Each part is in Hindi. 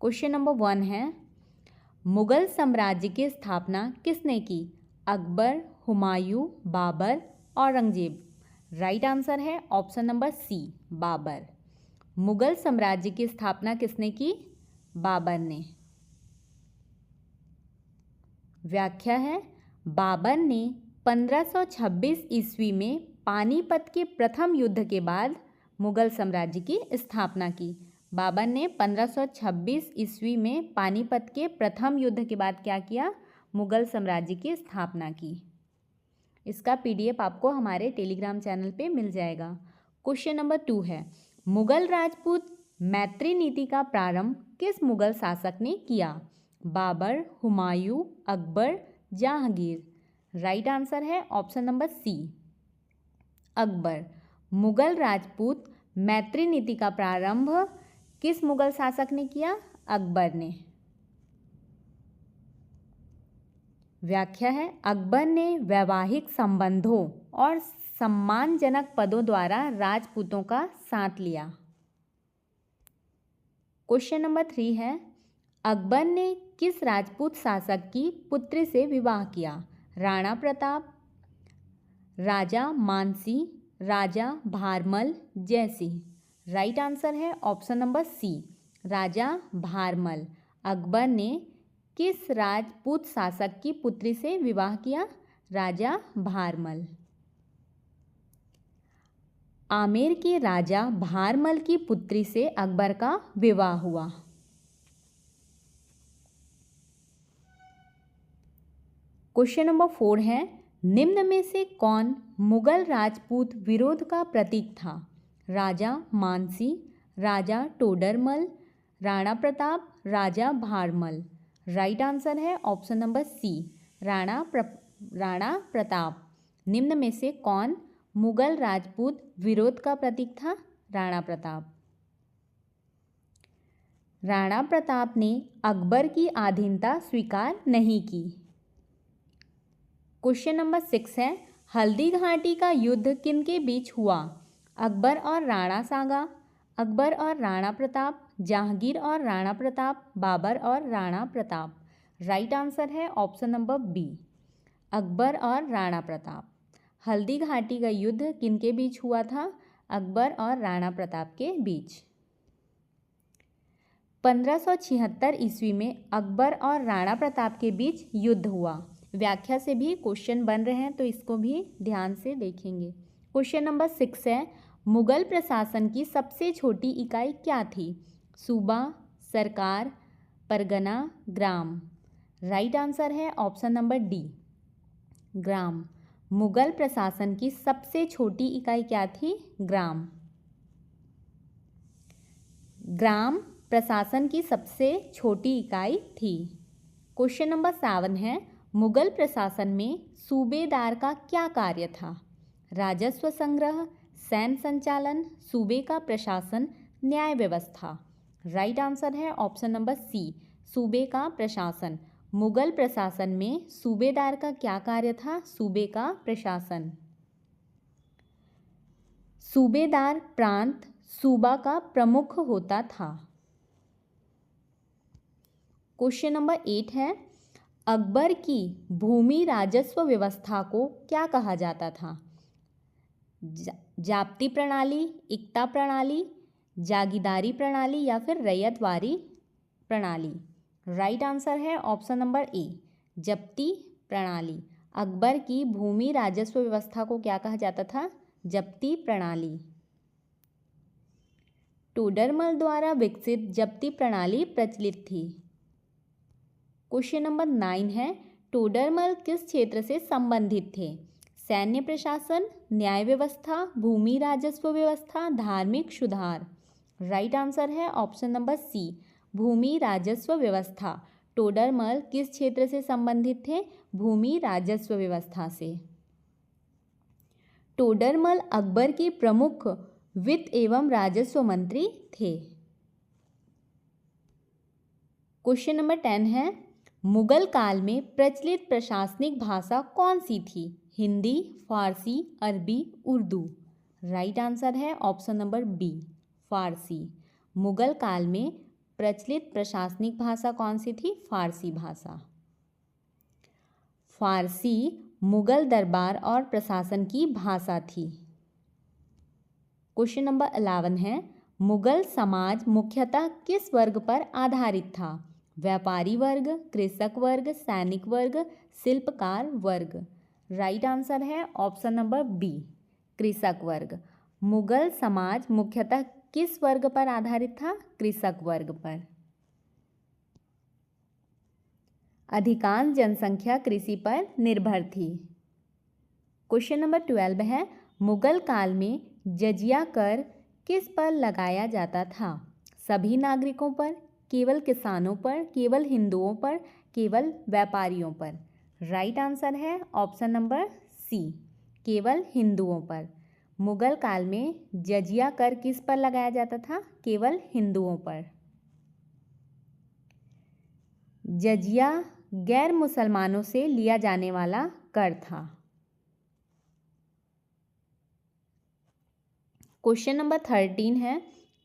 क्वेश्चन नंबर 1 है, मुगल साम्राज्य की स्थापना किसने की? अकबर, हुमायूं, बाबर, औरंगजेब। राइट आंसर है option number C, Babur. Mughal साम्राज्य की स्थापना किसने की? बाबर ने। व्याख्या है, बाबर ने 1526 ईस्वी में पानीपत के प्रथम युद्ध के बाद मुगल साम्राज्य की स्थापना की। बाबर ने 1526 ईस्वी में पानीपत के प्रथम युद्ध के बाद क्या किया? मुगल साम्राज्य की स्थापना की। इसका पीडीएफ आपको हमारे टेलीग्राम चैनल पे मिल जाएगा। क्वेश्चन नंबर 2 है, मुगल राजपूत मैत्री नीति का प्रारंभ किस मुगल शासक ने किया? बाबर, हुमायूं, अकबर, जहांगीर। राइट आंसर है option number C, Akbar. Mughal Rajput मैत्री नीति का प्रारंभ किस मुगल शासक ने किया? अकबर ने। व्याख्या है, अकबर ने वैवाहिक संबंधों और सम्मानजनक पदों द्वारा राजपूतों का साथ लिया। क्वेश्चन नंबर 3 है, अकबर ने किस राजपूत शासक की पुत्री से विवाह किया? राणा प्रताप, राजा मानसी, राजा भारमल, जयसिंह। राइट आंसर है ऑप्शन नंबर सी, राजा भारमल। अकबर ने किस राजपूत शासक की पुत्री से विवाह किया? राजा भारमल। आमेर के राजा भारमल की पुत्री से अकबर का विवाह हुआ। क्वेश्चन नंबर 4 है, निम्न में से कौन मुगल राजपूत विरोध का प्रतीक था? राजा मानसी, राजा टोडरमल, राणा प्रताप, राजा भारमल। राइट आंसर है option number C, Rana Pratap. निम्न में से कौन मुगल राजपूत विरोध का प्रतीक था? राणा प्रताप। राणा प्रताप ने अकबर की अधीनता स्वीकार नहीं की। क्वेश्चन नंबर 6 है, हल्दी घाटी का युद्ध किनके बीच हुआ? अकबर और राणा सांगा, अकबर और राणा प्रताप, जहांगीर और राणा प्रताप, बाबर और राणा प्रताप। राइट आंसर है ऑप्शन नंबर बी, अकबर और राणा प्रताप। हल्दी घाटी का युद्ध किनके बीच हुआ था? अकबर और राणा प्रताप के बीच। 1576 ईस्वी में अकबर और राणा प्रताप के बीच युद्ध हुआ। व्याख्या से भी क्वेश्चन बन रहे हैं तो इसको भी ध्यान से देखेंगे। क्वेश्चन नंबर 6 है, मुगल प्रशासन की सबसे छोटी इकाई क्या थी? सूबा, सरकार, परगना, ग्राम। राइट आंसर है ऑप्शन नंबर डी, ग्राम। मुगल प्रशासन की सबसे छोटी इकाई क्या थी? ग्राम। ग्राम प्रशासन की सबसे छोटी इकाई थी। क्वेश्चन नंबर 7 है, मुगल प्रशासन में सूबेदार का क्या कार्य था? राजस्व संग्रह, सैन्य संचालन, सूबे का प्रशासन, न्याय व्यवस्था। राइट आंसर है ऑप्शन नंबर सी, सूबे का प्रशासन। मुगल प्रशासन में सूबेदार का क्या कार्य था? सूबे का प्रशासन। सूबेदार प्रांत सूबा का प्रमुख होता था। क्वेश्चन नंबर 8 है, अकबर की भूमि राजस्व व्यवस्था को क्या कहा जाता था? जाप्ती प्रणाली, इक्ता प्रणाली, जागीरदारी प्रणाली या फिर रैयतवारी प्रणाली। राइट आंसर है ऑप्शन नंबर ए, जप्ती प्रणाली। अकबर की भूमि राजस्व व्यवस्था को क्या कहा जाता था? जप्ती प्रणाली। टोडरमल द्वारा विकसित जप्ती प्रणाली प्रचलित थी। क्वेश्चन नंबर 9 है, टोडरमल किस क्षेत्र से संबंधित थे? सैन्य प्रशासन, न्याय व्यवस्था, भूमि राजस्व व्यवस्था, धार्मिक सुधार। राइट आंसर है ऑप्शन नंबर सी, भूमि राजस्व व्यवस्था। टोडरमल किस क्षेत्र से संबंधित थे? भूमि राजस्व व्यवस्था से। टोडरमल अकबर के प्रमुख वित्त एवं राजस्व मंत्री थे। क्वेश्चन नंबर 10 है, मुगल काल में प्रचलित प्रशासनिक भाषा कौन सी थी? हिंदी, फारसी, अरबी, उर्दू। राइट आंसर है ऑप्शन नंबर बी, फारसी। मुगल काल में प्रचलित प्रशासनिक भाषा कौन सी थी? फारसी भाषा। फारसी मुगल दरबार और प्रशासन की भाषा थी। क्वेश्चन नंबर 11 है, मुगल समाज मुख्यतः किस वर्ग पर आधारित था? व्यापारी वर्ग, कृषक वर्ग, सैनिक वर्ग, शिल्पकार वर्ग। राइट आंसर है ऑप्शन नंबर बी, कृषक वर्ग। मुगल समाज मुख्यतः किस वर्ग पर आधारित था? कृषक वर्ग पर। अधिकांश जनसंख्या कृषि पर निर्भर थी। क्वेश्चन नंबर 12 है, मुगल काल में जजिया कर किस पर लगाया जाता था? सभी नागरिकों पर, केवल किसानों पर, केवल हिंदुओं पर, केवल व्यापारियों पर। राइट आंसर है ऑप्शन नंबर सी, केवल हिंदुओं पर। मुगल काल में जजिया कर किस पर लगाया जाता था? केवल हिंदुओं पर। जजिया गैर मुसलमानों से लिया जाने वाला कर था। क्वेश्चन नंबर 13 है,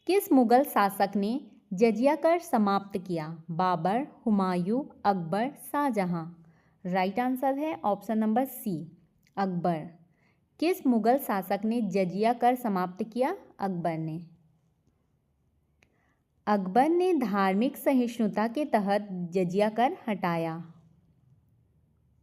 किस मुगल शासक ने जजिया कर समाप्त किया? बाबर, हुमायूं, अकबर, शाहजहां। राइट आंसर है ऑप्शन नंबर सी, अकबर। किस मुगल शासक ने जजिया कर समाप्त किया? अकबर ने। अकबर ने धार्मिक सहिष्णुता के तहत जजिया कर हटाया।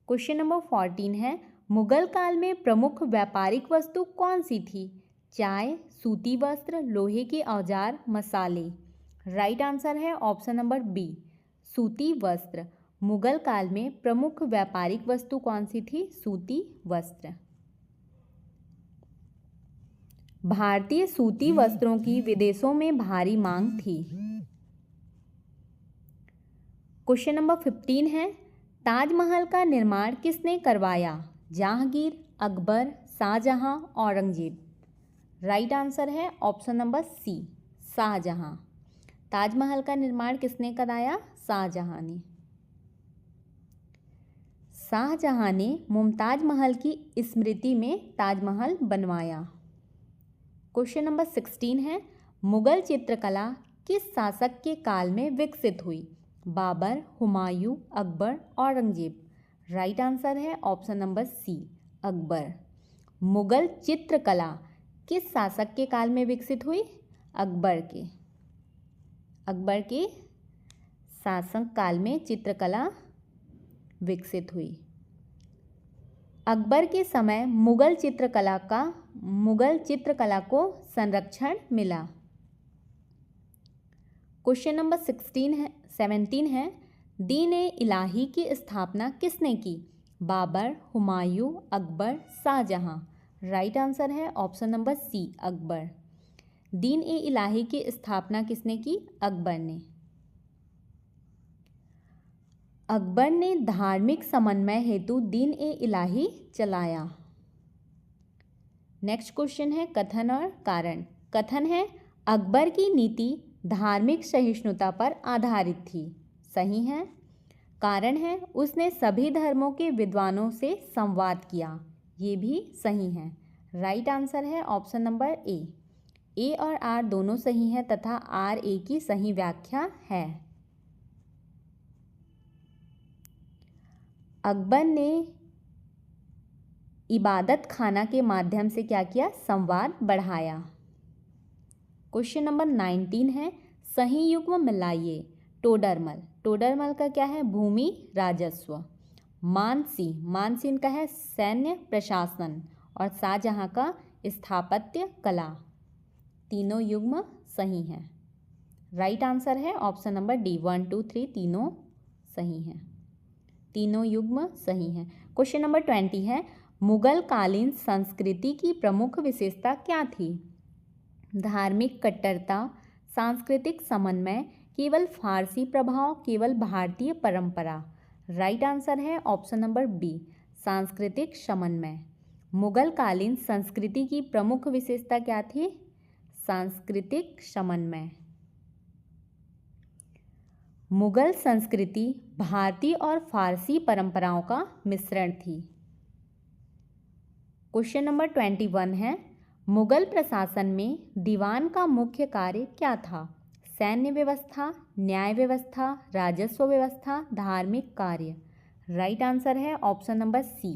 क्वेश्चन नंबर 14 है, मुगल काल में प्रमुख व्यापारिक वस्तु कौन सी थी? चाय, सूती वस्त्र, लोहे के औजार, मसाले। राइट आंसर है ऑप्शन नंबर बी, सूती वस्त्र। मुगल काल में प्रमुख व्यापारिक वस्तु कौन सी थी? सूती वस्त्र। भारतीय सूती वस्त्रों की विदेशों में भारी मांग थी। क्वेश्चन नंबर 15 है, ताजमहल का निर्माण किसने करवाया? जहांगीर, अकबर, शाहजहां, औरंगजेब। राइट आंसर है option number C, Shahjahan. Taj Mahal का निर्माण किसने कराया? शाहजहां ने। शाहजहां ने मुमताज महल की स्मृति में ताजमहल बनवाया। क्वेश्चन नंबर 16 है, मुगल चित्रकला किस शासक के काल में विकसित हुई? बाबर, हुमायूं, अकबर, औरंगजेब। राइट आंसर है option number C, Akbar. Mughal चित्रकला किस शासक के काल में विकसित हुई? अकबर के शासन काल में चित्रकला विकसित हुई। अकबर के समय मुगल चित्रकला को संरक्षण मिला। क्वेश्चन नंबर 17 है, दीन-ए-इलाही की स्थापना किसने की? बाबर, हुमायूं, अकबर, शाहजहां। राइट आंसर है ऑप्शन नंबर सी, अकबर। दीन-ए-इलाही की स्थापना किसने की? अकबर ने। अकबर ने धार्मिक समन्वय हेतु दीन-ए-इलाही चलाया। नेक्स्ट क्वेश्चन है, कथन और कारण। कथन है, अकबर की नीति धार्मिक सहिष्णुता पर आधारित थी। सही है। कारण है, उसने सभी धर्मों के विद्वानों से संवाद किया। ये भी सही है। राइट आंसर है ऑप्शन नंबर ए और आर दोनों सही है तथा आर ए की सही व्याख्या है। अकबर ने इबादत खाना के माध्यम से क्या किया? संवाद बढ़ाया। क्वेश्चन नंबर 19 है, सही युग्म मिलाइए। टोडरमल, टोडरमल का क्या है? भूमि राजस्व। मानसी का है सैन्य प्रशासन और शाहजहां का स्थापत्य कला। तीनों युग्म सही हैं। राइट आंसर है ऑप्शन नंबर डी, 1, 2, 3 तीनों सही हैं। तीनों युग्म सही हैं। क्वेश्चन नंबर 20 है, मुगल कालीन संस्कृति की प्रमुख विशेषता क्या थी? धार्मिक कट्टरता, सांस्कृतिक समन्वय, केवल फारसी प्रभाव, केवल भारतीय परंपरा। राइट आंसर है ऑप्शन नंबर बी, सांस्कृतिक समन्वय। मुगल कालीन संस्कृति की प्रमुख विशेषता क्या थी? सांस्कृतिक समन्वय। मुगल संस्कृति भारतीय और फारसी परंपराओं का मिश्रण थी। क्वेश्चन नंबर 21 है, मुगल प्रशासन में दीवान का मुख्य कार्य क्या था? सैन्य व्यवस्था, न्याय व्यवस्था, राजस्व व्यवस्था, धार्मिक कार्य। राइट आंसर है ऑप्शन नंबर सी,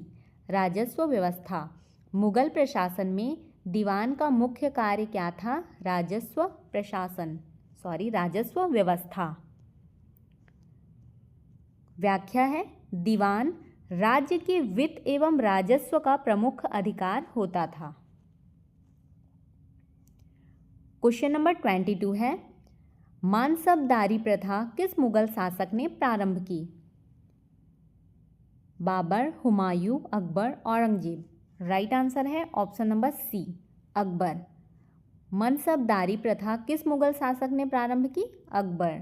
राजस्व व्यवस्था। मुगल प्रशासन में दीवान का मुख्य कार्य क्या था? राजस्व व्यवस्था। व्याख्या है, दीवान राज्य के वित्त एवं राजस्व का प्रमुख अधिकार होता था। क्वेश्चन नंबर 22 है, मानसबदारी प्रथा किस मुगल शासक ने प्रारंभ की? बाबर, हुमायूं, अकबर, औरंगजेब। राइट आंसर है ऑप्शन नंबर सी, अकबर। मनसबदारी प्रथा किस मुगल शासक ने प्रारंभ की? अकबर।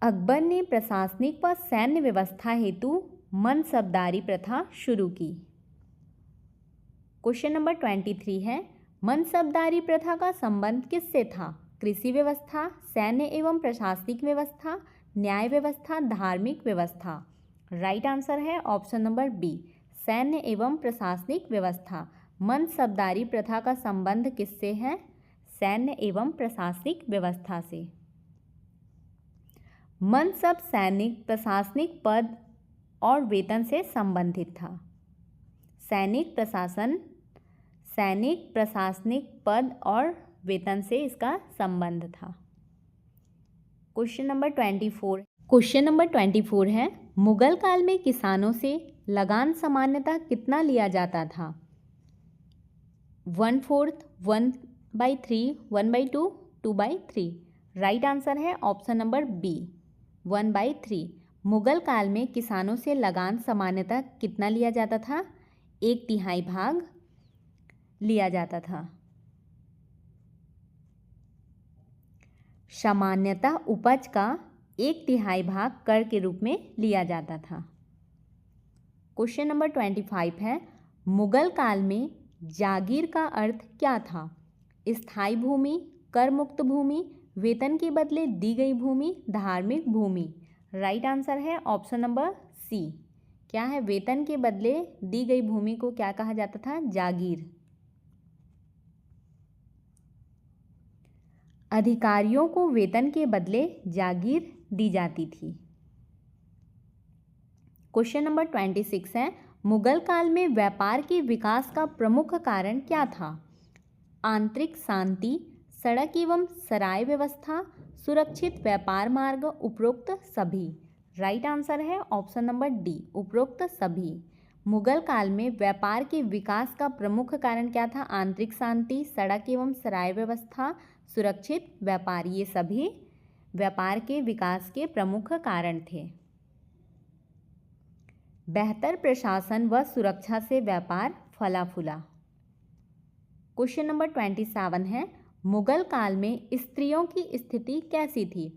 अकबर ने प्रशासनिक व सैन्य व्यवस्था हेतु मनसबदारी प्रथा शुरू की। क्वेश्चन नंबर 23 है, मनसबदारी प्रथा का संबंध किससे था? कृषि व्यवस्था, सैन्य एवं प्रशासनिक व्यवस्था, न्याय व्यवस्था, धार्मिक व्यवस्था। राइट आंसर है ऑप्शन नंबर बी, सैन्य एवं प्रशासनिक व्यवस्था। मनसबदारी प्रथा का संबंध किससे है? सैन्य एवं प्रशासनिक व्यवस्था से। मनसब सैनिक प्रशासनिक पद और वेतन से संबंधित था। सैनिक प्रशासनिक पद और वेतन से इसका संबंध था। क्वेश्चन नंबर 24 है, मुगल काल में किसानों से लगान सामान्यतः कितना लिया जाता था? 1/4, 1/3, 1/2, 2/3। राइट आंसर है ऑप्शन नंबर बी, 1/3। मुगल काल में किसानों से लगान सामान्यतः कितना लिया जाता था? 1/3 भाग लिया जाता था। सामान्यतः उपज का 1/3 भाग कर के रूप में लिया जाता था। क्वेश्चन नंबर 25 है, मुगल काल में जागीर का अर्थ क्या था? स्थायी भूमि, कर मुक्त भूमि, वेतन के बदले दी गई भूमि, धार्मिक भूमि। राइट आंसर है ऑप्शन नंबर सी, क्या है? वेतन के बदले दी गई भूमि को क्या कहा जाता था? जागीर। अधिकारियों को वेतन के बदले जागीर दी जाती थी। क्वेश्चन नंबर 26 है, मुगल काल में व्यापार के विकास का प्रमुख कारण क्या था? आंतरिक शांति, सड़क एवं सराय व्यवस्था, सुरक्षित व्यापार मार्ग, उपरोक्त सभी। राइट आंसर है ऑप्शन नंबर डी, उपरोक्त सभी। मुगल काल में व्यापार के विकास का प्रमुख कारण क्या था? आंतरिक शांति, सड़क एवं सराय व्यवस्था, सुरक्षित व्यापार। ये सभी व्यापार के विकास के प्रमुख कारण थे। बेहतर प्रशासन व सुरक्षा से व्यापार फला फूला। क्वेश्चन नंबर 27 है, मुगल काल में स्त्रियों की स्थिति कैसी थी?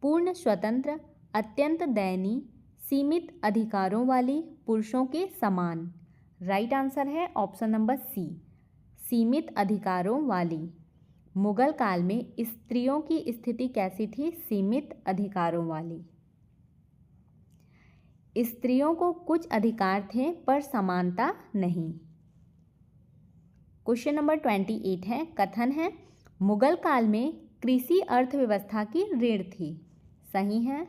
पूर्ण स्वतंत्र, अत्यंत दयनीय, सीमित अधिकारों वाली, पुरुषों के समान। राइट आंसर है ऑप्शन नंबर सी, सीमित अधिकारों वाली। मुगल काल में स्त्रियों की स्थिति कैसी थी? सीमित अधिकारों वाली। स्त्रियों को कुछ अधिकार थे पर समानता नहीं। क्वेश्चन नंबर 28 है, कथन है, मुगल काल में कृषि अर्थव्यवस्था की रीढ़ थी। सही है।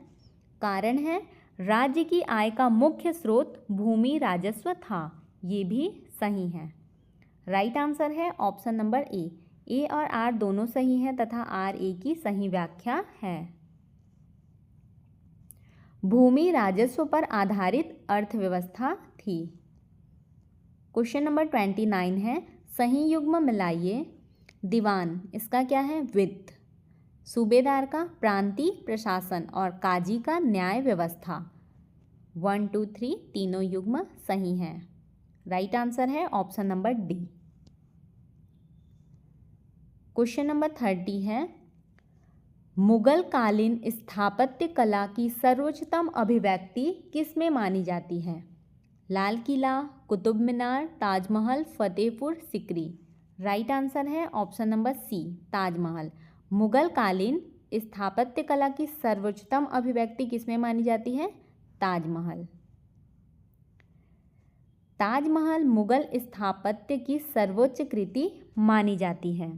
कारण है, राज्य की आय का मुख्य स्रोत भूमि राजस्व था। ये भी सही है। राइट आंसर है ऑप्शन नंबर ए और आर दोनों सही हैं तथा आर ए की सही व्याख्या है। भूमि राजस्व पर आधारित अर्थव्यवस्था थी। क्वेश्चन नंबर 29 है, सही युग्म मिलाइए। दीवान, इसका क्या है? वित्त। सूबेदार का प्रांतीय प्रशासन और काजी का न्याय व्यवस्था। 1, 2, 3 तीनों युग्म सही हैं। राइट आंसर है option number D. Question number 30 है, मुगल कालीन स्थापत्य कला की सर्वोच्चतम अभिव्यक्ति किस में मानी जाती है? लाल किला, कुतुब मीनार, ताजमहल, फतेहपुर सिकरी। राइट आंसर है option number C, Taj Mahal. Mughal कालीन स्थापत्य कला की सर्वोच्चतम अभिव्यक्ति किस में मानी जाती है? ताजमहल। ताजमहल मुगल स्थापत्य की सर्वोच्च कृति मानी जाती है।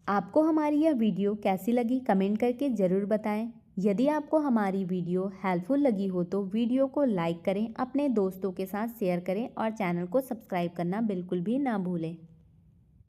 आपको हमारी यह वीडियो कैसी लगी कमेंट करके ज़रूर बताएं। यदि आपको हमारी वीडियो हेल्पफुल लगी हो तो वीडियो को लाइक करें, अपने दोस्तों के साथ शेयर करें और चैनल को सब्सक्राइब करना बिल्कुल भी ना भूलें।